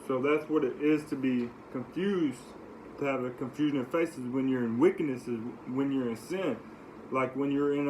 So that's what it is to be confused, to have a confusion of faces when you're in wickedness, is when you're in sin. Like when you're in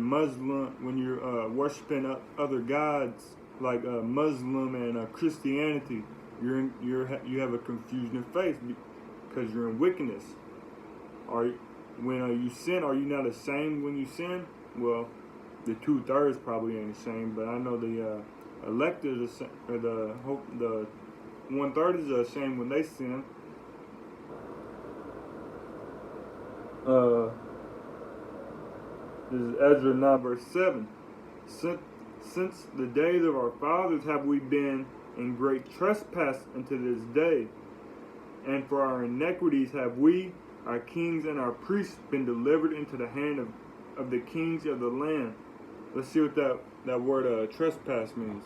Muslim, when you're worshiping other gods like Muslim and Christianity, you have a confusion of faith because you're in wickedness. When you sin, are you not ashamed when you sin? Well, the 2/3 probably ain't ashamed, but I know the elected or the 1/3 is ashamed when they sin. This is Ezra 9 verse 7. Since the days of our fathers have we been in great trespass unto this day, and for our iniquities have we, our kings and our priests, been delivered into the hand of the kings of the land. Let's see what that word trespass means.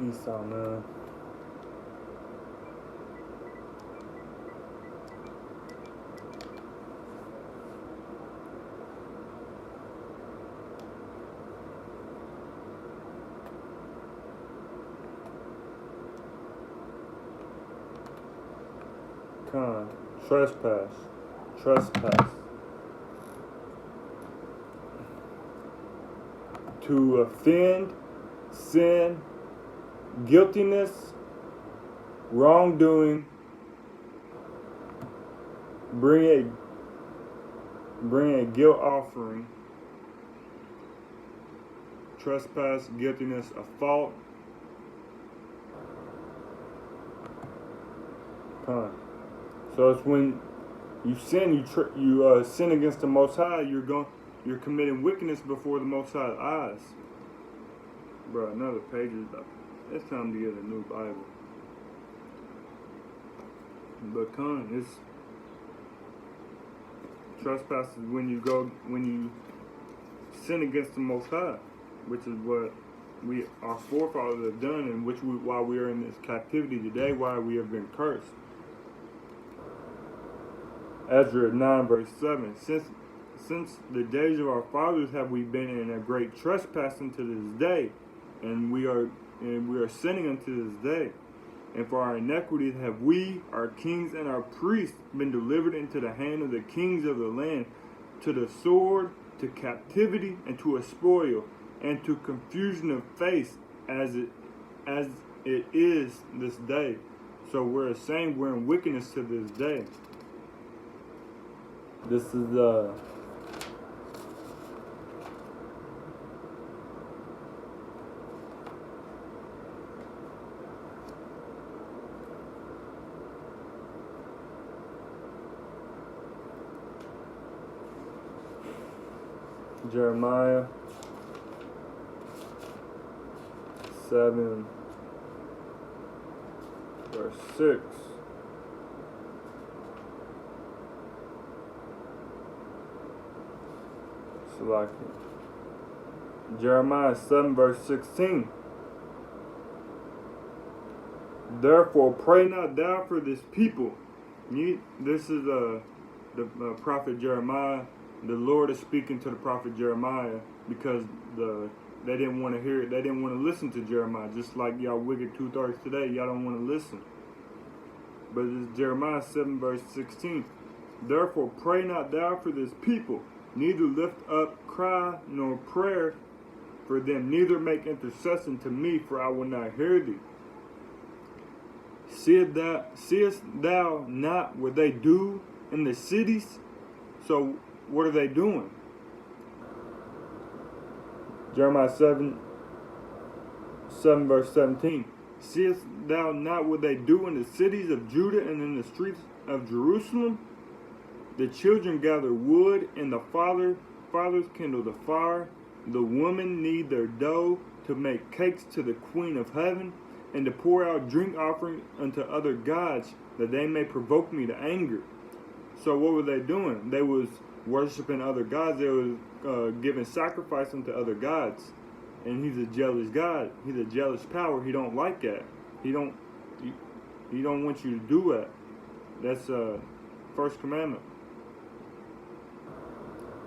Esau, man. Trespass. To offend, sin, guiltiness, wrongdoing, bring a guilt offering, trespass, guiltiness, a fault. So it's when you sin, you sin against the Most High. You're committing wickedness before the Most High's eyes. Bro, another page is up. It's time to get a new Bible. But it's trespass is when you sin against the Most High, which is what our forefathers have done, and while we are in this captivity today, why we have been cursed. Ezra 9 verse 7. Since the days of our fathers have we been in a great trespass unto this day, and we are sinning unto this day. And for our iniquities have we, our kings and our priests, been delivered into the hand of the kings of the land, to the sword, to captivity, and to a spoil, and to confusion of face, as it is this day. So we're ashamed, we're in wickedness to this day. This is Jeremiah 7 verse 6. Jeremiah 7 verse 16. Therefore pray not thou for this people. This is the prophet Jeremiah. The Lord is speaking to the prophet Jeremiah because they didn't want to hear it. They didn't want to listen to Jeremiah. Just like y'all wicked 2/3 today, y'all don't want to listen. But it's Jeremiah 7 verse 16. Therefore pray not thou for this people, neither lift up cry nor prayer for them, neither make intercession to me, for I will not hear thee. Seest thou not what they do in the cities? So what are they doing? Jeremiah 7 verse 17. Seest thou not what they do in the cities of Judah and in the streets of Jerusalem? The children gather wood, and the fathers kindle the fire. The women knead their dough to make cakes to the Queen of Heaven, and to pour out drink offering unto other gods, that they may provoke me to anger. So what were they doing? They was worshiping other gods. They was giving sacrifice unto other gods. And he's a jealous God. He's a jealous power. He don't like that. He don't want you to do that. That's first commandment.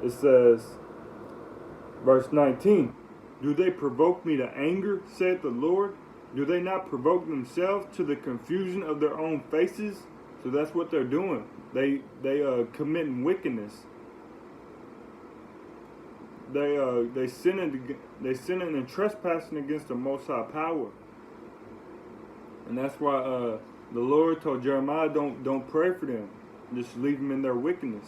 It says, verse 19, do they provoke me to anger, saith the Lord? Do they not provoke themselves to the confusion of their own faces? So that's what they're doing. They committing wickedness. They sinning and trespassing against the Most High power. And that's why the Lord told Jeremiah, don't pray for them. Just leave them in their wickedness.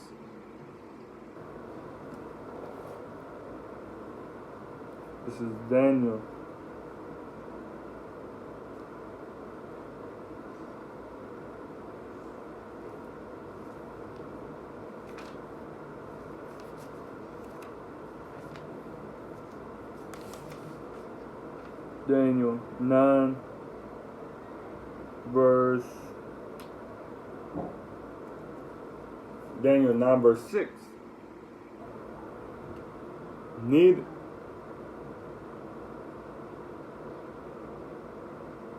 This is Daniel. Daniel 9, verse 6. Neither.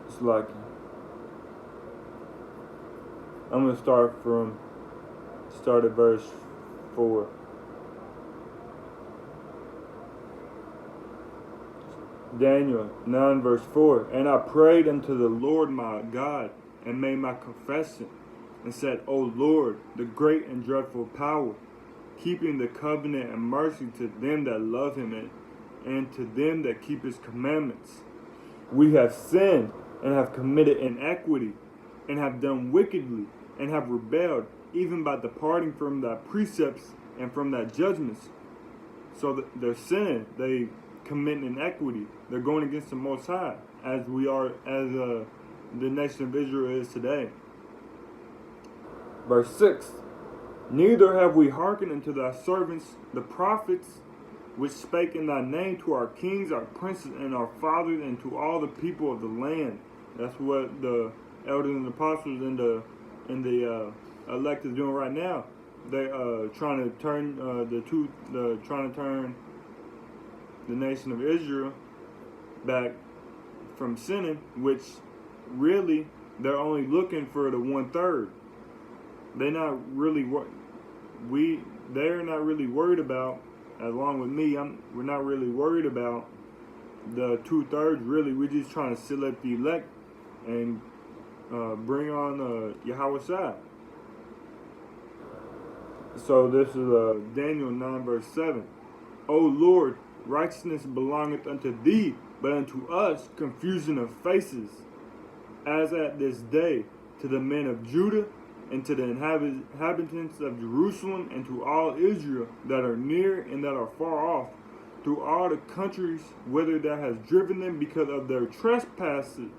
It's like, I'm going to start at verse 4. Daniel 9 verse 4. And I prayed unto the Lord my God, and made my confession, and said, O Lord, the great and dreadful power, keeping the covenant and mercy to them that love him, and to them that keep his commandments. We have sinned, and have committed iniquity, and have done wickedly, and have rebelled, even by departing from thy precepts and from thy judgments. So they're sinning. They committing inequity. They're going against the Most High, as we are, as the nation of Israel is today. Verse 6. Neither have we hearkened unto thy servants, the prophets, which spake in thy name to our kings, our princes, and our fathers, and to all the people of the land. That's what the elders and the apostles and the elect is doing right now. They trying to turn the nation of Israel back from sinning, which really they're only looking for the 1/3. They're not really they're not really worried about, along with me, we're not really worried about the 2/3. Really, we're just trying to select the elect and bring on Yahweh Shai. So this is Daniel 9 verse 7. O Lord, righteousness belongeth unto thee, but unto us confusion of faces, as at this day, to the men of Judah, and to the inhabitants of Jerusalem, and to all Israel that are near and that are far off, through all the countries whither thou hast driven them, because of their trespasses,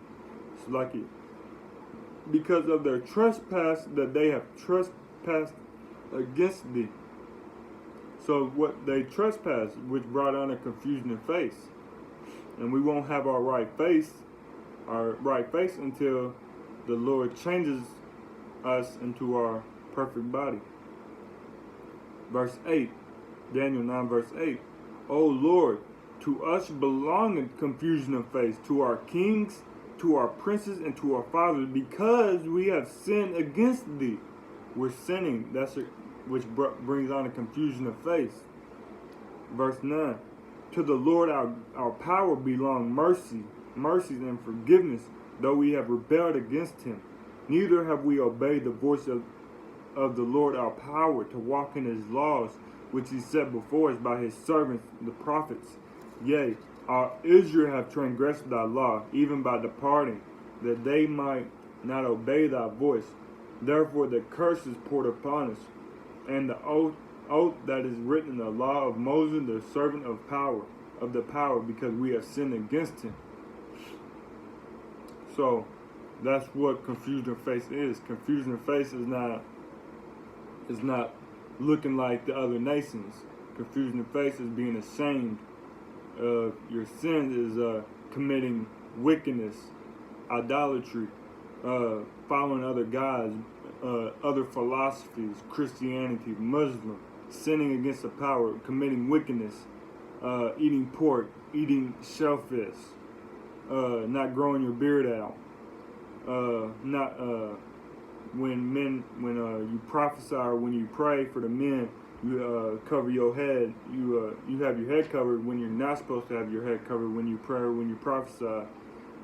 because of their trespass that they have trespassed against thee. So what they trespassed, which brought on a confusion in face. And we won't have our right face until the Lord changes us into our perfect body. Verse 8, Daniel 9 verse 8. O Lord, to us belongeth confusion of face, to our kings, to our princes, and to our fathers, because we have sinned against thee. We're sinning, which brings on a confusion of face. Verse 9. To the Lord our power belong mercies and forgiveness, though we have rebelled against him. Neither have we obeyed the voice of the Lord our power, to walk in his laws, which he set before us by his servants the prophets. Yea, our Israel have transgressed thy law, even by departing, that they might not obey thy voice. Therefore the curse is poured upon us, and the oath that is written in the law of Moses, the servant of the power, because we have sinned against him. So that's what confusion of face is. Confusion of face is not looking like the other nations. Confusion of face is being ashamed of your sins, is committing wickedness, idolatry, following other gods, other philosophies, Christianity, Muslim, sinning against the power, committing wickedness, eating pork, eating shellfish, not growing your beard out, not when you prophesy or when you pray for the men, you cover your head. You have your head covered when you're not supposed to have your head covered when you pray or when you prophesy.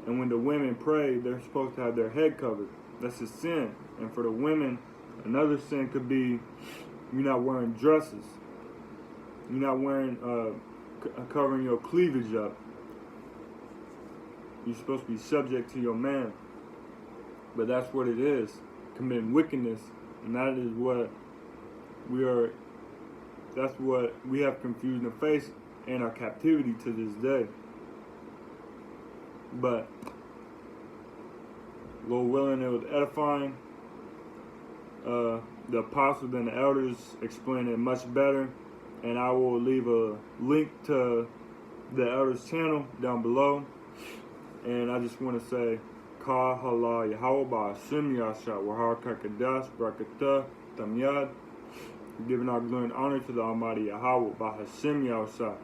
And when the women pray, they're supposed to have their head covered. That's a sin. And for the women, another sin could be you're not wearing dresses. You're not wearing covering your cleavage up. You're supposed to be subject to your man. But that's what it is, committing wickedness, and that is what we are. That's what we have confusion of face and our captivity to this day. But Lord willing, it was edifying. The apostles and the elders explained it much better, and I will leave a link to the elders' channel down below. And I just want to say, Ka Hala Yahweh Ba'Ashim Yasha Wahar Kakadash Brakata Tamyad. Giving our glory and honor to the Almighty Yahweh Ba'Ashim Yasha.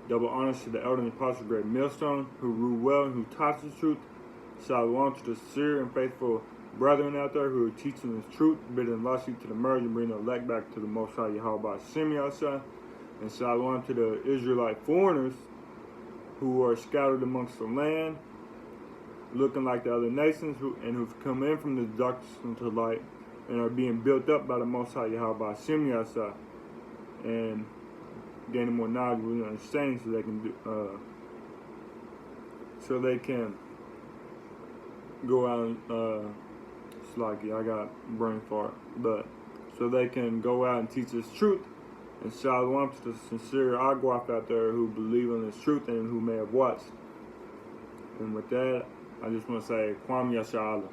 Double honors to the elder and apostle Great Millstone, who rule well and who taught the truth. Shalom to the sincere and faithful brethren out there who are teaching this truth, bidding lawsuit to the merge and bringing the elect back to the Most High Yahweh Ba'Ashim Yasha. And shalom to the Israelite foreigners who are scattered amongst the land, looking like the other nations, who've come in from the darkness into light and are being built up by the Most High Yahweh Ba'Ashim Yasha, and gaining more knowledge and understanding so they can go out and it's like, yeah, I got brain fart, but so they can go out and teach this truth. And shalom to the sincere Agwaf out there who believe in this truth and who may have watched. And with that, I just want to say, Kwam Yasha Allah.